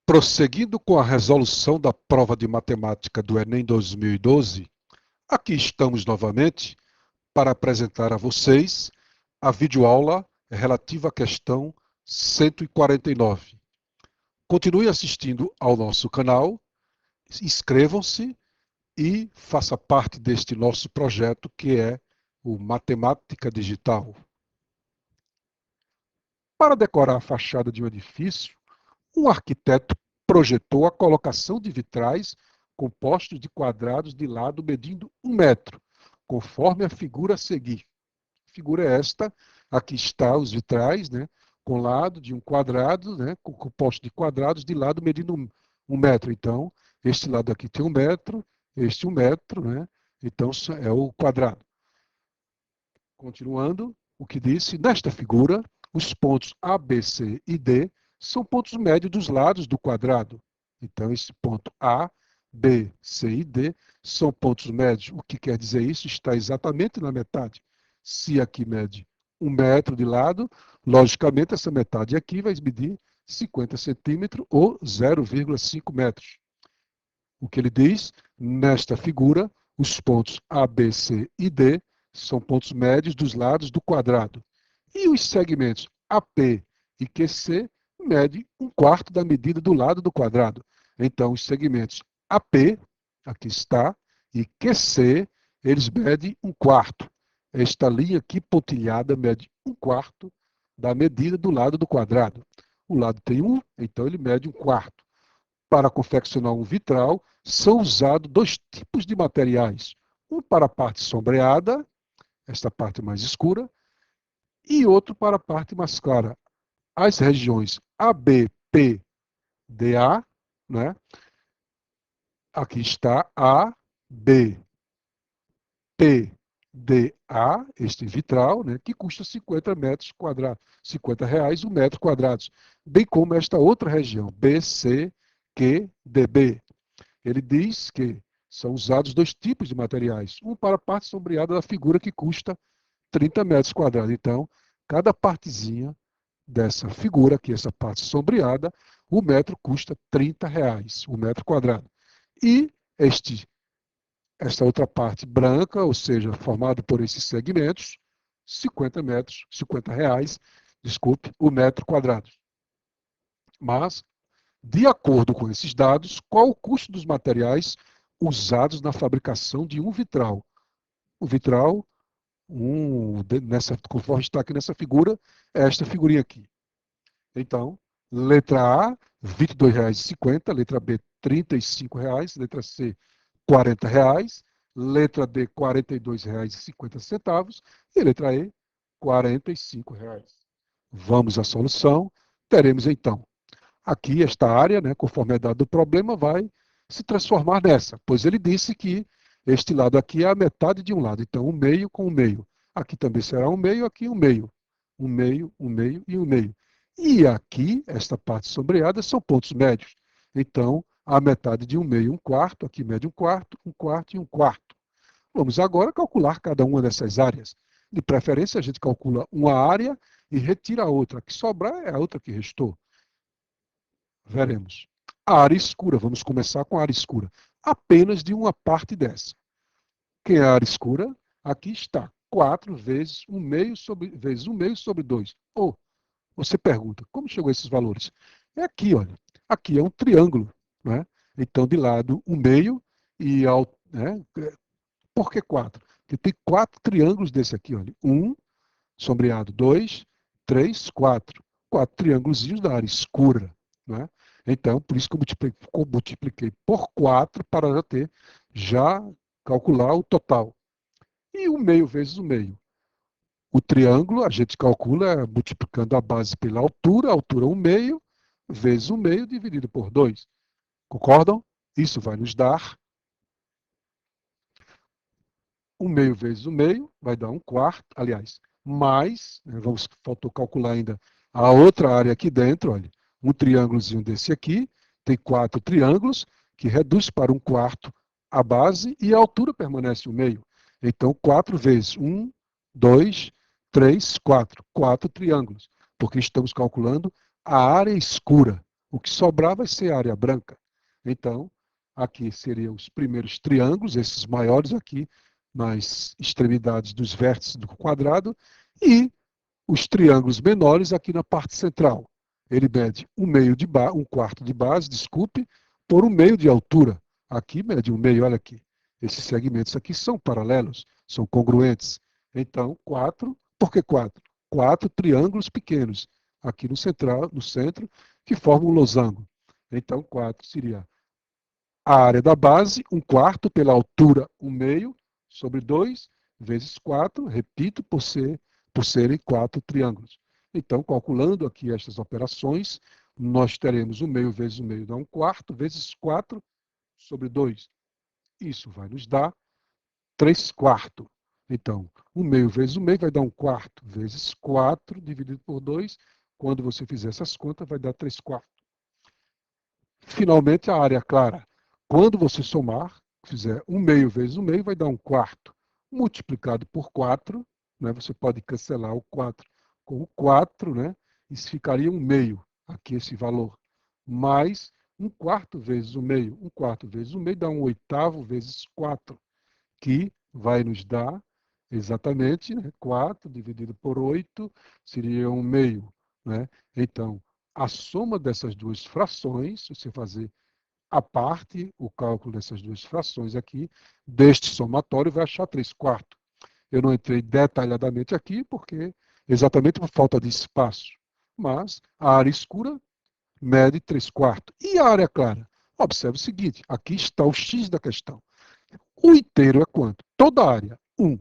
Prosseguindo com a resolução da prova de matemática do Enem 2012, aqui estamos novamente para apresentar a vocês a videoaula relativa à questão 149. Continue assistindo ao nosso canal, inscrevam-se e faça parte deste nosso projeto que é o Matemática Digital. Para decorar a fachada de um edifício, um arquiteto projetou a colocação de vitrais compostos de quadrados de lado medindo 1 metro, conforme a figura a seguir. A figura é esta, aqui está os vitrais, né, com lado de um quadrado, né, composto de quadrados de lado medindo 1 metro. Então, este lado aqui tem 1 metro, este 1 metro, né, então é o quadrado. Continuando, o que disse, nesta figura, os pontos A, B, C e D são pontos médios dos lados do quadrado. Então, esse ponto A, B, C e D são pontos médios. O que quer dizer isso? Está exatamente na metade. Se aqui mede 1 metro de lado, logicamente essa metade aqui vai medir 50 centímetros ou 0,5 metros. O que ele diz, nesta figura, os pontos A, B, C e D são pontos médios dos lados do quadrado. E os segmentos AP e QC medem 1/4 da medida do lado do quadrado. Então, os segmentos AP, aqui está, e QC, eles medem 1/4. Esta linha aqui pontilhada mede 1/4 da medida do lado do quadrado. O lado tem 1, então ele mede 1/4. Para confeccionar um vitral, são usados dois tipos de materiais. Um para a parte sombreada, esta parte mais escura, e outro para a parte mais clara. As regiões AB, P, DA, né? Aqui está A, B, P, DA, este vitral, né? Que custa 50 metros quadrados, R$ 50 o metro quadrado, bem como esta outra região, B, C, Q, DB. Ele diz que são usados dois tipos de materiais, um para a parte sombreada da figura que custa 30 metros quadrados. Então, cada partezinha dessa figura aqui, essa parte sombreada, o metro custa R$ 30, o metro quadrado. E esta outra parte branca, ou seja, formada por esses segmentos, 50 metros, R$ 50, desculpe, o metro quadrado. Mas, de acordo com esses dados, qual o custo dos materiais usados na fabricação de um vitral? O vitral, conforme está aqui nessa figura, é esta figurinha aqui. Então, letra A, R$ 22,50, letra B, R$ 35, letra C, R$ 40, letra D, R$ 42,50 e letra E, R$ 45. Vamos à solução. Teremos então, aqui esta área, né, conforme a idade do problema, vai se transformar nessa, pois ele disse que este lado aqui é a metade de um lado, então 1/2 com 1/2. Aqui também será 1/2, aqui 1/2. 1/2, 1/2 e 1/2. E aqui, esta parte sombreada, são pontos médios. Então, a metade de 1/2, 1/4, aqui mede 1/4, 1/4 e 1/4. Vamos agora calcular cada uma dessas áreas. De preferência, a gente calcula uma área e retira a outra. A que sobrar é a outra que restou. Veremos. A área escura, vamos começar com a área escura. Apenas de uma parte dessa. Quem é a área escura? Aqui está. 4 vezes 1/2 sobre 2. Ou, você pergunta, como chegou a esses valores? É aqui, olha. Aqui é um triângulo, né? Então, de lado, 1/2 e ao, né? Por que 4? Porque tem 4 triângulos desse aqui, olha. 1, sombreado 2, 3, 4. 4 triângulos da área escura, né? Então, por isso que eu multipliquei por 4 para já calcular o total. E 1/2 vezes 1/2. O triângulo a gente calcula multiplicando a base pela altura 1/2 vezes 1/2 dividido por 2. Concordam? Isso vai nos dar 1/2 vezes 1/2, vai dar 1/4, aliás, mais, faltou calcular ainda a outra área aqui dentro, olha, um triângulozinho desse aqui, tem 4 triângulos, que reduz para 1/4 a base e a altura permanece 1/2. Então, 4 vezes 1, 2, 3, 4. 4 triângulos, porque estamos calculando a área escura, O que sobrar vai ser a área branca. Então, aqui seriam os primeiros triângulos, esses maiores aqui, nas extremidades dos vértices do quadrado, e os triângulos menores aqui na parte central. Ele mede um quarto de base, desculpe, por 1/2 de altura. Aqui mede 1/2, olha aqui. Esses segmentos aqui são paralelos, são congruentes. Então, 4, por que 4? 4 triângulos pequenos, aqui no centro, que formam um losango. Então, 4 seria a área da base, 1/4 pela altura, 1/2, sobre 2, vezes 4, repito, por serem 4 triângulos. Então, calculando aqui estas operações, nós teremos 1/2 vezes 1/2 dá 1/4, vezes 4 sobre 2. Isso vai nos dar 3/4. Então, 1/2 vezes 1/2 vai dar 1/4, vezes 4 dividido por 2. Quando você fizer essas contas, vai dar 3/4. Finalmente, a área clara. Quando você somar, fizer 1/2 vezes 1/2, vai dar 1/4. Multiplicado por 4, né, você pode cancelar o 4 com o 4, né, isso ficaria 1/2, aqui esse valor. Mais 1/4 vezes 1/2. 1/4 vezes 1/2 dá 1/8 vezes 4, que vai nos dar exatamente, né, 4 dividido por 8 seria 1/2. Né? Então, a soma dessas duas frações, se você fazer a parte, o cálculo dessas duas frações aqui, deste somatório, vai achar 3/4. Eu não entrei detalhadamente aqui, porque exatamente por falta de espaço. Mas a área escura mede 3/4. E a área clara? Observe o seguinte, aqui está o X da questão. O inteiro é quanto? Toda a área, 1.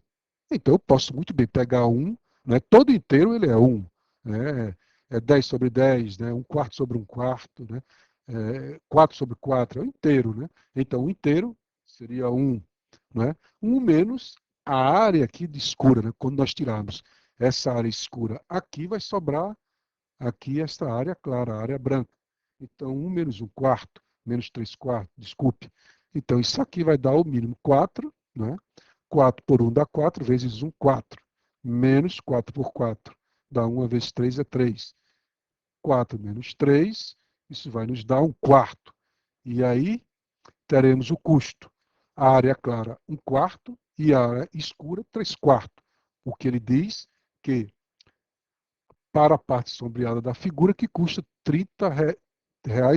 Então eu posso muito bem pegar 1, né? Todo inteiro ele é 1. Né? É 10 sobre 10, né? 1/4 sobre 1/4, né? 4 sobre 4, é o inteiro. Né? Então o inteiro seria 1. Né? 1 menos a área aqui de escura. Né? Quando nós tirarmos essa área escura aqui, vai sobrar aqui esta área clara, a área branca. Então 1 menos 1/4, menos 3/4, desculpe. Então isso aqui vai dar o mínimo 4, né? 4 por 1 dá 4, vezes 1, 4. Menos 4 por 4. Dá 1 vezes 3 é 3. 4 menos 3, isso vai nos dar 1/4. E aí teremos o custo. A área clara, 1/4, e a área escura, 3/4. O que ele diz que, para a parte sombreada da figura, que custa R$ 30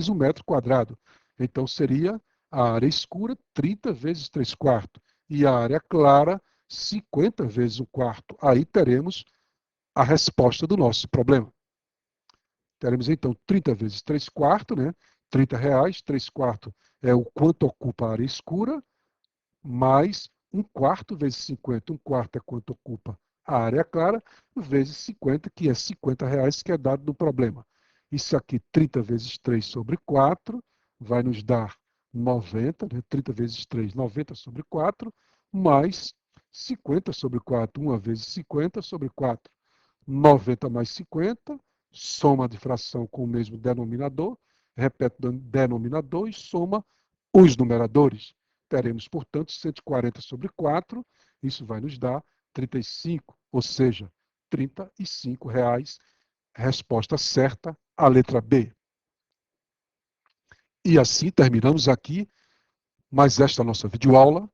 o metro quadrado. Então seria a área escura 30 vezes 3/4 e a área clara 50 vezes 1/4. Aí teremos a resposta do nosso problema. Teremos então 30 vezes 3/4, né? R$ 30, 3/4 é o quanto ocupa a área escura, mais 1/4 vezes 50. 1/4 é quanto ocupa a área clara, vezes 50, que é R$ 50, que é dado no problema. Isso aqui, 30 vezes 3 sobre 4, vai nos dar 90, né? 30 vezes 3, 90 sobre 4, mais 50 sobre 4, 1 vezes 50 sobre 4. 90 mais 50, soma de fração com o mesmo denominador, repete o denominador e soma os numeradores. Teremos, portanto, 140 sobre 4, isso vai nos dar 35, ou seja, R$ 35. Resposta certa, a letra B. E assim terminamos aqui mais esta nossa videoaula,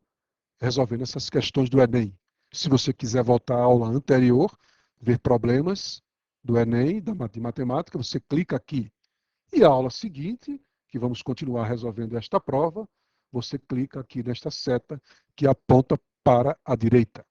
resolvendo essas questões do Enem. Se você quiser voltar à aula anterior, ver problemas do Enem, de matemática, você clica aqui. E a aula seguinte, que vamos continuar resolvendo esta prova, você clica aqui nesta seta que aponta para a direita.